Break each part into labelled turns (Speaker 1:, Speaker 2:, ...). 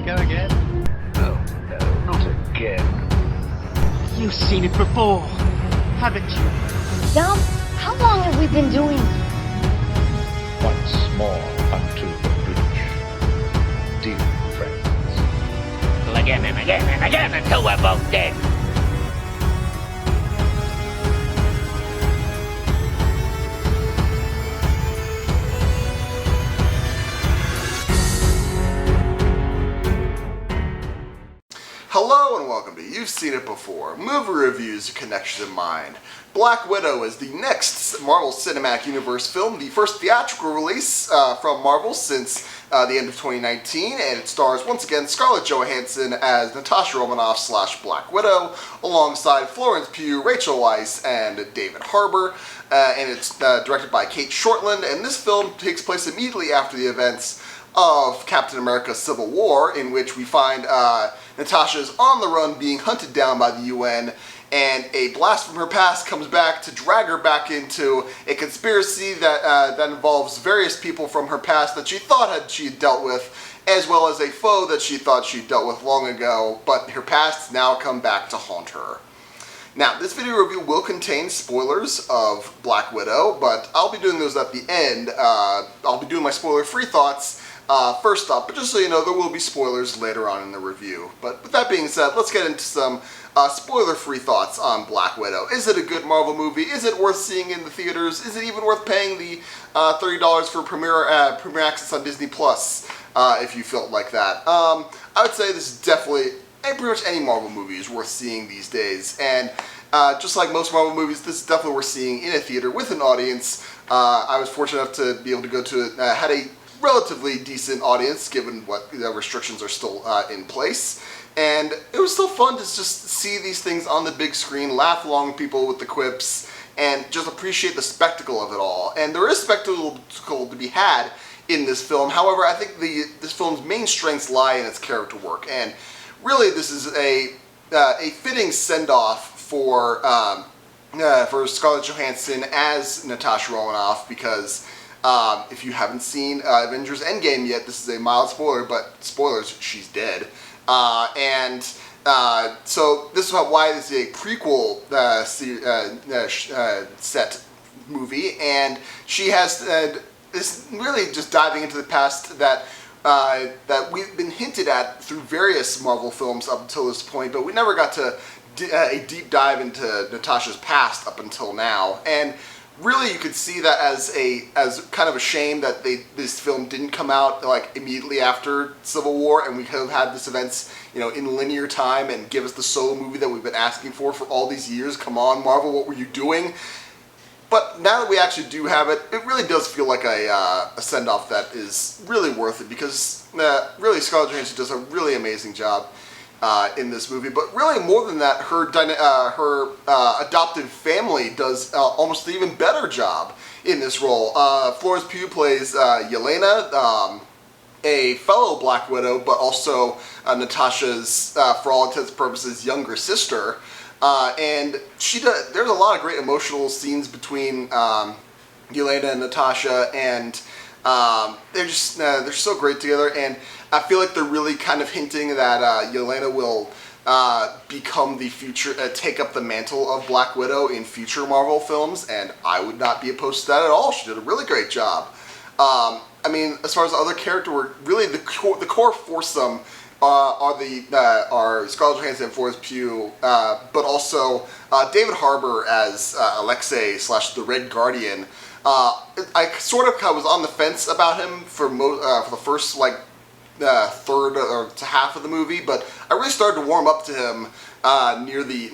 Speaker 1: go again?
Speaker 2: Oh, no, not again.
Speaker 1: You've seen it before, haven't you?
Speaker 3: Dom, how long have we been doing this?
Speaker 2: Once more unto the breach. Dear friends.
Speaker 4: Again and again and again until we're both dead.
Speaker 5: Hello and welcome to You've Seen It Before, movie reviews, connection in mind. Black Widow is the next Marvel Cinematic Universe film, the first theatrical release from Marvel since the end of 2019, and it stars once again Scarlett Johansson as Natasha Romanoff / Black Widow, alongside Florence Pugh, Rachel Weisz, and David Harbour, and it's directed by Kate Shortland, and this film takes place immediately after the events of Captain America Civil War, in which we find Natasha is on the run being hunted down by the UN, and a blast from her past comes back to drag her back into a conspiracy that involves various people from her past that she thought she had dealt with, as well as a foe that she thought she dealt with long ago, but her past now come back to haunt her. Now, this video review will contain spoilers of Black Widow, but I'll be doing those at the end. I'll be doing my spoiler-free thoughts first up, but just so you know, there will be spoilers later on in the review. But with that being said, let's get into some spoiler-free thoughts on Black Widow. Is it a good Marvel movie? Is it worth seeing in the theaters? Is it even worth paying the $30 for premiere access on Disney Plus, if you felt like that? I would say this is definitely, and pretty much any Marvel movie is worth seeing these days. And just like most Marvel movies, this is definitely worth seeing in a theater with an audience. I was fortunate enough to be able to go to it, had a relatively decent audience given what the restrictions are still in place, and it was still fun to just see these things on the big screen, laugh along with people with the quips, and just appreciate the spectacle of it all. And there is spectacle to be had in this film. However, I think this film's main strengths lie in its character work, and really this is a fitting send-off for Scarlett Johansson as Natasha Romanoff, because if you haven't seen Avengers Endgame yet, this is a mild spoiler, but spoilers, she's dead. So this is why this is a prequel set movie, and she has this really just diving into the past that we've been hinted at through various Marvel films up until this point, but we never got to a deep dive into Natasha's past up until now. And really, you could see that as kind of a shame that this film didn't come out like immediately after Civil War, and we could have had this events, you know, in linear time and give us the solo movie that we've been asking for all these years. Come on, Marvel, what were you doing? But now that we actually do have it, it really does feel like a send-off that is really worth it, because really Scarlett Johansson does a really amazing job in this movie. But really, more than that, her adopted family does almost an even better job in this role. Florence Pugh plays Yelena, a fellow Black Widow, but also Natasha's, for all intents and purposes, younger sister. And there's a lot of great emotional scenes between Yelena and Natasha, and they're so great together. And I feel like they're really kind of hinting that Yelena will become the future, take up the mantle of Black Widow in future Marvel films, and I would not be opposed to that at all. She did a really great job. I mean, as far as other character work, really the core foursome are Scarlett Johansson and Florence Pugh, but also David Harbour as Alexei / the Red Guardian. I sort of was on the fence about him for the first third or to half of the movie, but I really started to warm up to him near the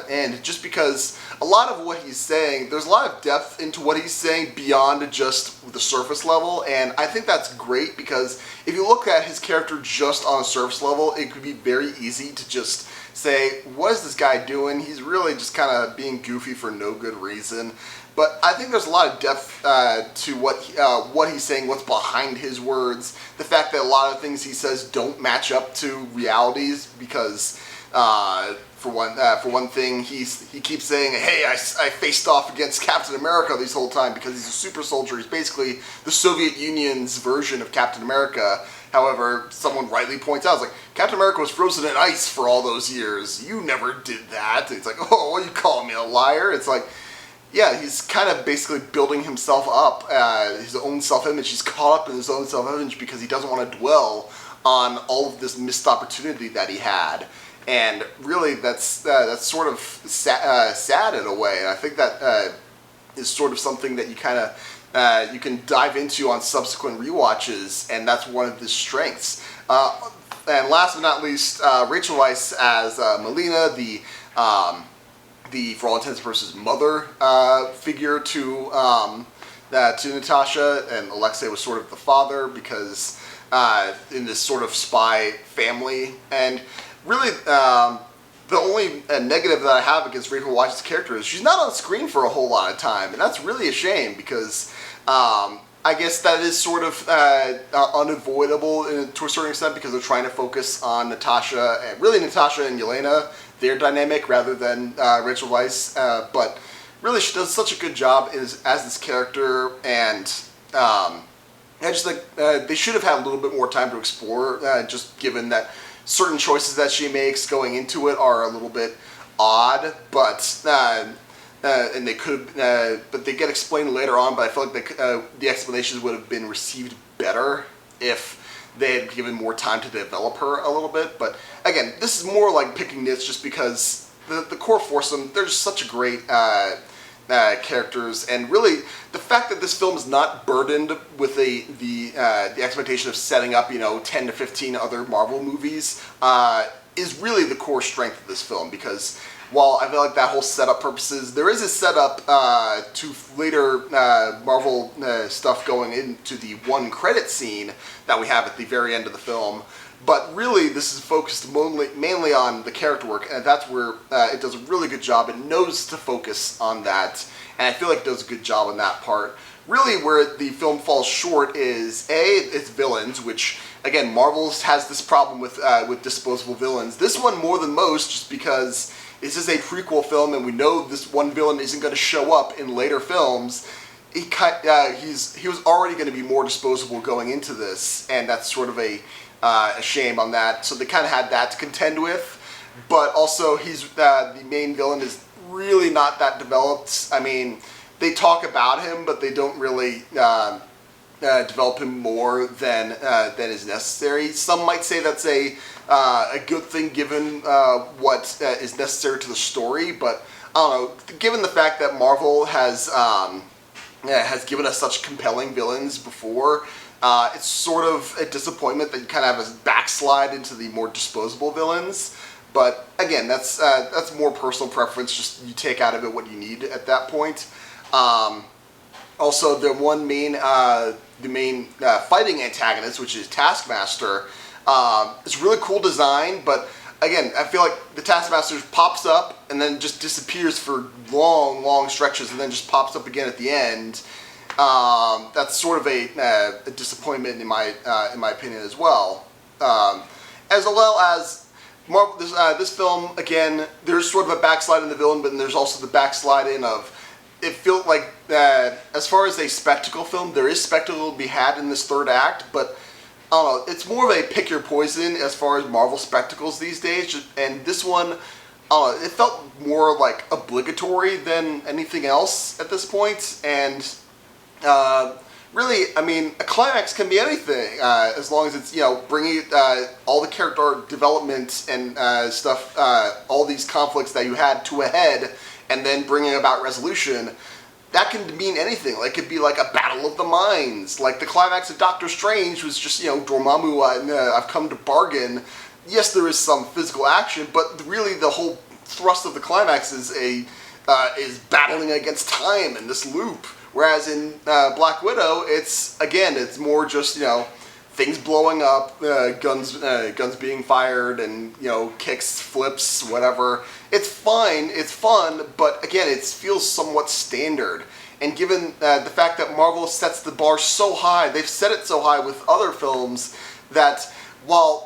Speaker 5: end, just because a lot of what he's saying, there's a lot of depth into what he's saying beyond just the surface level, and I think that's great, because if you look at his character just on a surface level, it could be very easy to just say, what is this guy doing? He's really just kind of being goofy for no good reason. But I think there's a lot of depth to what he's saying, what's behind his words, the fact that a lot of things he says don't match up to realities, because For one thing, he keeps saying, "Hey, I faced off against Captain America this whole time," because he's a super soldier. He's basically the Soviet Union's version of Captain America. However, someone rightly points out, it's like, Captain America was frozen in ice for all those years. You never did that. It's like, oh, what, you calling me a liar? It's like, yeah, he's kind of basically building himself up, his own self-image. He's caught up in his own self-image because he doesn't want to dwell on all of this missed opportunity that he had. And really, that's sort of sad in a way. And I think that is sort of something that you kind of you can dive into on subsequent rewatches, and that's one of his strengths. And last but not least, Rachel Weisz as Melina, the for all intents and purposes mother figure to Natasha, and Alexei was sort of the father because in this sort of spy family. And really, the only negative that I have against Rachel Weisz's character is she's not on screen for a whole lot of time, and that's really a shame because I guess that is sort of unavoidable to a certain extent because they're trying to focus on Natasha and Yelena, their dynamic, rather than Rachel Weisz. But really, she does such a good job as this character, and I just think they should have had a little bit more time to explore, just given that certain choices that she makes going into it are a little bit odd, but and they could, but they get explained later on. But I feel like the explanations would have been received better if they had given more time to develop her a little bit. But again, this is more like picking nits, just because the core foursome, they're just such a great characters, and really the fact that this film is not burdened with the expectation of setting up 10 to 15 other Marvel movies is really the core strength of this film. Because while I feel like that whole setup purposes, there is a setup to later Marvel stuff going into the one credit scene that we have at the very end of the film. But really, this is focused mainly on the character work, and that's where it does a really good job. It knows to focus on that, and I feel like it does a good job on that part. Really, where the film falls short is, its villains, which, again, Marvel has this problem with disposable villains. This one more than most, just because this is a prequel film, and we know this one villain isn't going to show up in later films. He was already going to be more disposable going into this, and that's sort of a shame on that. So they kind of had that to contend with, but also the main villain is really not that developed. I mean, they talk about him, but they don't really develop him more than is necessary. Some might say that's a good thing given what is necessary to the story, but I don't know. Given the fact that Marvel has given us such compelling villains before, it's sort of a disappointment that you kind of have a backslide into the more disposable villains. But again, that's more personal preference. Just you take out of it what you need at that point. Also, the main fighting antagonist, which is Taskmaster, it's a really cool design. But again, I feel like the Taskmaster pops up and then just disappears for long stretches, and then just pops up again at the end. That's sort of a disappointment in my opinion as well. As well as Marvel, this film, again, there's sort of a backslide in the villain, but then there's also the backslide in of, it felt like that as far as a spectacle film, there is spectacle to be had in this third act, but I don't know, it's more of a pick your poison as far as Marvel spectacles these days. And this one, I don't know, it felt more like obligatory than anything else at this point. And really, I mean, a climax can be anything, as long as it's, bringing all the character development and stuff, all these conflicts that you had to a head, and then bringing about resolution. That can mean anything. Like, it could be like a battle of the minds. Like, the climax of Doctor Strange was just, Dormammu, I've come to bargain. Yes, there is some physical action, but really the whole thrust of the climax is battling against time in this loop. Whereas in Black Widow, it's more just, things blowing up, guns being fired, and, kicks, flips, whatever. It's fine, it's fun, but again, it feels somewhat standard. And given the fact that Marvel sets the bar so high, they've set it so high with other films, that while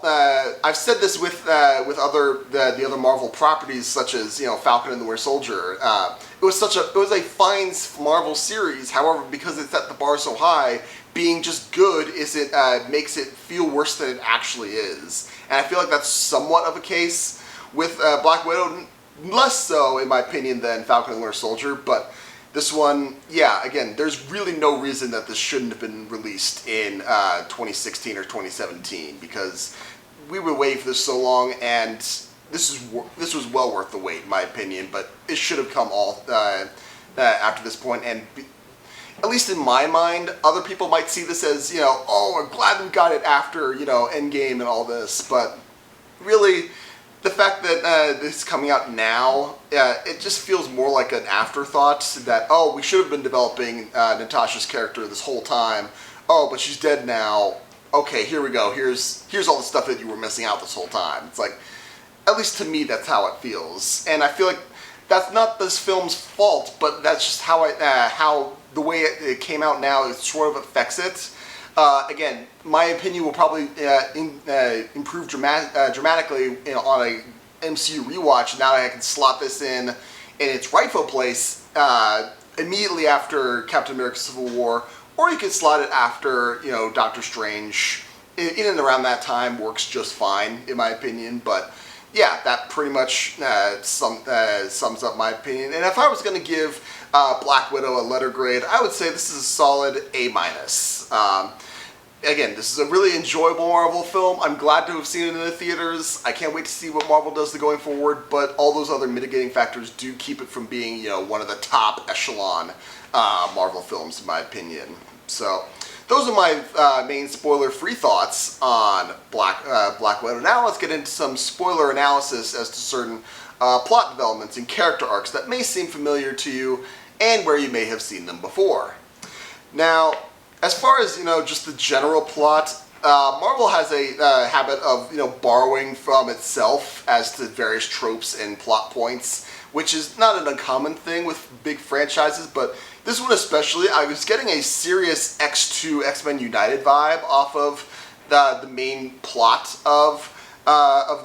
Speaker 5: I've said this with other the other Marvel properties such as Falcon and the Winter Soldier, it was a fine Marvel series. However, because it set the bar so high, being just good makes it feel worse than it actually is. And I feel like that's somewhat of a case with Black Widow, less so in my opinion than Falcon and the Winter Soldier, but. This one, yeah, again, there's really no reason that this shouldn't have been released in 2016 or 2017 because we were waiting for this so long, and this was well worth the wait, in my opinion. But it should have come all after this point, and at least in my mind, other people might see this as oh, I'm glad we got it after Endgame and all this, but really. The fact that this is coming out now, it just feels more like an afterthought that, oh, we should have been developing Natasha's character this whole time. Oh, but she's dead now. Okay, here we go. Here's all the stuff that you were missing out this whole time. It's like, at least to me, that's how it feels. And I feel like that's not this film's fault, but that's just how the way it came out now, it sort of affects it. Again, my opinion will probably improve dramatically on a MCU rewatch. Now I can slot this in its rightful place immediately after Captain America: Civil War, or you could slot it after Doctor Strange. In and around that time works just fine, in my opinion. But yeah, that pretty much sums up my opinion. And if I was going to give Black Widow a letter grade, I would say this is a solid A-. Again, this is a really enjoyable Marvel film. I'm glad to have seen it in the theaters. I can't wait to see what Marvel does going forward, but all those other mitigating factors do keep it from being, one of the top echelon Marvel films, in my opinion. So, those are my main spoiler-free thoughts on Black Widow. Now let's get into some spoiler analysis as to certain plot developments and character arcs that may seem familiar to you and where you may have seen them before. Now, as far as just the general plot, Marvel has a habit of borrowing from itself as to various tropes and plot points, which is not an uncommon thing with big franchises. But this one especially, I was getting a serious X2 X-Men United vibe off of the main plot of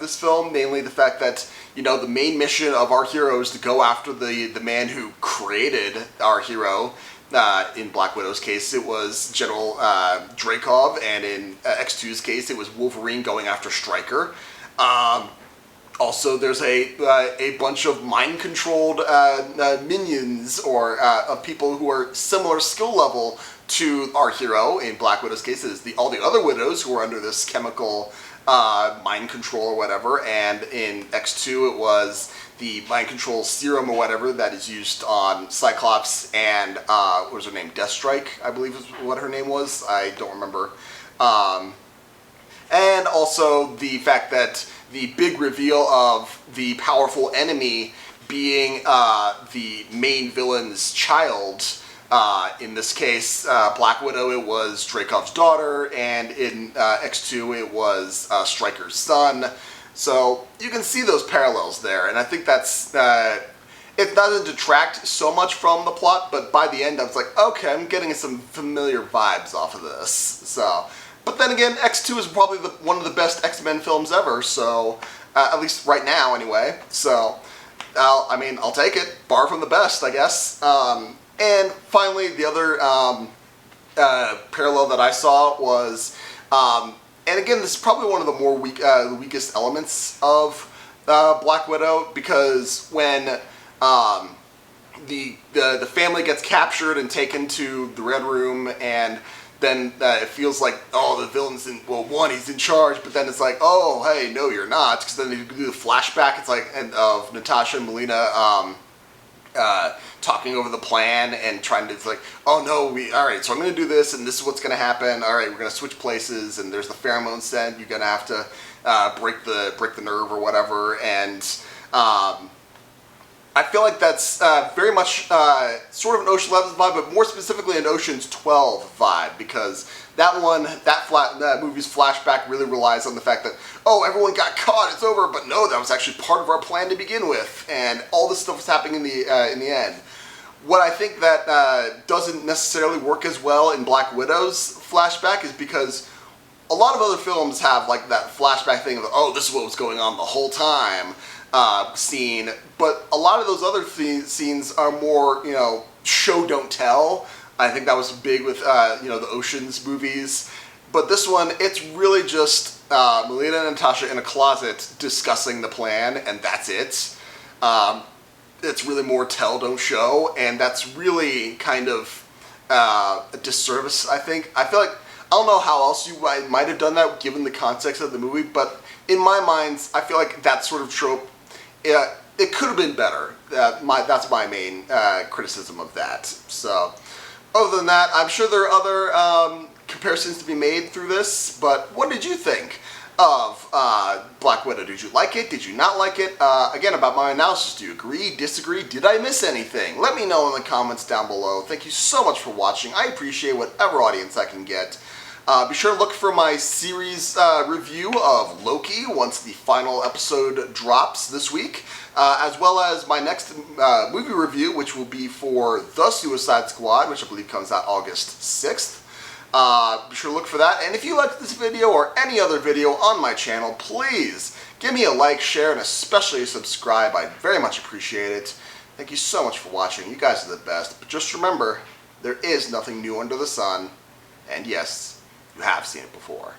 Speaker 5: this film, namely the fact that the main mission of our hero is to go after the man who created our hero. In Black Widow's case, it was General Dreykov, and in X2's case, it was Wolverine going after Stryker. Also, there's a bunch of mind-controlled minions or of people who are similar skill level to our hero. In Black Widow's case, it's all the other widows who are under this chemical mind control or whatever, and in X2 it was the mind control serum or whatever that is used on Cyclops and what was her name? Deathstrike, I believe is what her name was. I don't remember. And also the fact that the big reveal of the powerful enemy being the main villain's child. In this case, Black Widow, it was Dreykov's daughter, and in X2 it was Stryker's son. So you can see those parallels there, and I think that's it doesn't detract so much from the plot, but by the end I was like, okay, I'm getting some familiar vibes off of this. So, but then again, X2 is probably one of the best X-Men films ever, so at least right now anyway. So, I'll take it. Bar from the best, I guess. And finally, the other parallel that I saw was, and again, this is probably one of the more weakest elements of Black Widow, because when the family gets captured and taken to the Red Room, and then it feels like, oh, the villain's he's in charge, but then it's like, oh, hey, no, you're not, because then they do the flashback, it's like, of Natasha and Melina talking over the plan and trying to, it's like, oh no, alright, so I'm going to do this, and this is what's going to happen, alright, we're going to switch places, and there's the pheromone scent, you're going to have to break the nerve or whatever, and I feel like that's very much sort of an Ocean's 11 vibe, but more specifically an Ocean's 12 vibe, because that movie's flashback really relies on the fact that, oh, everyone got caught, it's over, but no, that was actually part of our plan to begin with, and all this stuff was happening in the end. What I think that doesn't necessarily work as well in Black Widow's flashback is because a lot of other films have like that flashback thing of, oh, this is what was going on the whole time scene, but a lot of those other scenes are more, show don't tell. I think that was big with the Ocean's movies, but this one, it's really just Melina and Natasha in a closet discussing the plan, and that's it. It's really more tell don't show, and that's really kind of a disservice, I think. I feel like, I don't know how else you might have done that given the context of the movie, but in my mind, I feel like that sort of trope, it could have been better. That's my main criticism of that. So, other than that, I'm sure there are other comparisons to be made through this, but what did you think of Black Widow? Did you like it? Did you not like it? Again, about my analysis, do you agree, disagree? Did I miss anything? Let me know in the comments down below. Thank you so much for watching. I appreciate whatever audience I can get. Be sure to look for my series review of Loki once the final episode drops this week, as well as my next movie review, which will be for The Suicide Squad, which I believe comes out August 6th. Be sure to look for that, and if you liked this video or any other video on my channel, please give me a like, share, and especially a subscribe. I very much appreciate it. Thank you so much for watching. You guys are the best, but just remember, there is nothing new under the sun, and yes, you have seen it before.